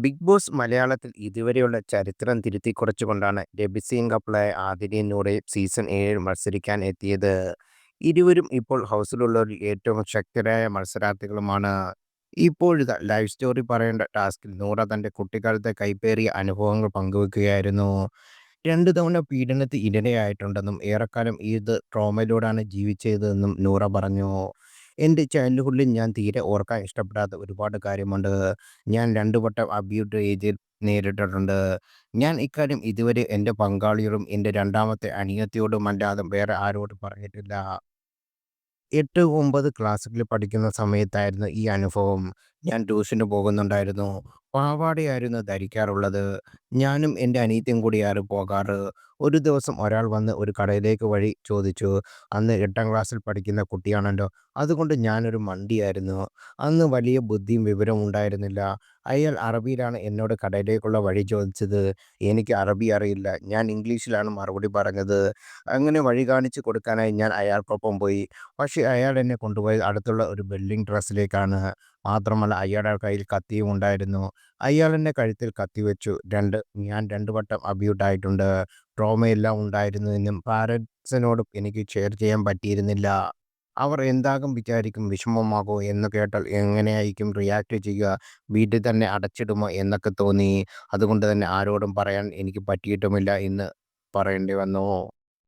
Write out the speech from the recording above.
Big boss മലയാളത്തിൽ ഇതുവരെയുള്ള ചരിത്രം തിരുത്തിക്കുറിച്ചുകൊണ്ടാണ് രബി കപ്ലായ ആതിരയും നൂറയും സീസൺ 7 മത്സരിക്കാൻ എത്തിയത്. ഇരുവരും ഇപ്പോൾ ഹൗസിലുള്ളവരിൽ ഏറ്റവും ശക്തരായ മത്സരാർത്ഥികളുമാണ്. ഇപ്പോഴിതാ ലൈവ് സ്റ്റോറി പറയേണ്ട ടാസ്കിൽ നൂറ തന്റെ കുട്ടിക്കാലത്തെ കൈപ്പേറിയ അനുഭവങ്ങൾ പങ്കുവെക്കുകയായിരുന്നു. 2 തവണ പീഡനത്തിന് ഇരയായിട്ടുണ്ടെന്നും ഏറെക്കാലം ഇത് ട്രോമയിലൂടെയാണ് ജീവിച്ചതെന്നും നൂറ പറഞ്ഞു. എൻ്റെ ചൈൽഡ്ഹുഡിൽ ഞാൻ തീരെ ഓർക്കാൻ ഇഷ്ടപ്പെടാത്ത ഒരുപാട് കാര്യമുണ്ട്. ഞാൻ 2 വട്ടം അബ്യൂട്ട് നേരിട്ടിട്ടുണ്ട്. ഞാൻ ഇക്കാര്യം ഇതുവരെ എൻ്റെ പങ്കാളിയോടും എൻ്റെ രണ്ടാമത്തെ അനിയത്തിയോടുമല്ലാതെ വേറെ ആരോടും പറഞ്ഞിട്ടില്ല. 8, 9 ക്ലാസ്സുകളിൽ പഠിക്കുന്ന സമയത്തായിരുന്നു ഈ അനുഭവം. ഞാൻ ട്യൂഷന് പോകുന്നുണ്ടായിരുന്നു. പാവാടയായിരുന്നു ധരിക്കാറുള്ളത്. ഞാനും എൻ്റെ അനിയത്തിയും കൂടിയാണ് പോകാറ്. ഒരു ദിവസം ഒരാൾ വന്ന് ഒരു കടയിലേക്ക് വഴി ചോദിച്ചു. അന്ന് 8ാം ക്ലാസ്സിൽ പഠിക്കുന്ന കുട്ടിയാണല്ലോ. അതുകൊണ്ട് ഞാനൊരു മണ്ടിയായിരുന്നു. അന്ന് വലിയ ബുദ്ധിയും വിവരവും ഉണ്ടായിരുന്നില്ല. അയാൾ അറബിയിലാണ് എന്നോട് കടയിലേക്കുള്ള വഴി ചോദിച്ചത്. എനിക്ക് അറബി അറിയില്ല. ഞാൻ ഇംഗ്ലീഷിലാണ് മറുപടി പറഞ്ഞത്. അങ്ങനെ വഴി കാണിച്ചു കൊടുക്കാനായി ഞാൻ അയാൾക്കൊപ്പം പോയി. പക്ഷേ അയാൾ എന്നെ കൊണ്ടുപോയത് അടുത്തുള്ള ഒരു വെൽഡിംഗ് പ്രസ്സിലേക്കാണ്. മാത്രമല്ല അയാളുടെ കയ്യിൽ കത്തിയും ഉണ്ടായിരുന്നു. അയാൾ എന്നെ കഴുത്തിൽ കത്തിവെച്ചു. ഞാൻ 2 വട്ടം അബ്യൂട്ടായിട്ടുണ്ട്. ട്രോമയെല്ലാം ഉണ്ടായിരുന്നെന്നും പാരൻറ്റ്സിനോടും എനിക്ക് ഷെയർ ചെയ്യാൻ പറ്റിയിരുന്നില്ല. അവർ എന്താകും വിചാരിക്കും, വിഷമമാകോ എന്ന് കേട്ടാൽ എങ്ങനെയായിരിക്കും റിയാക്ട് ചെയ്യുക, വീട്ടിൽ തന്നെ അടച്ചിടുമോ എന്നൊക്കെ തോന്നി. അതുകൊണ്ട് തന്നെ ആരോടും പറയാൻ എനിക്ക് പറ്റിയിട്ടുമില്ല എന്ന് പറയേണ്ടി വന്നു.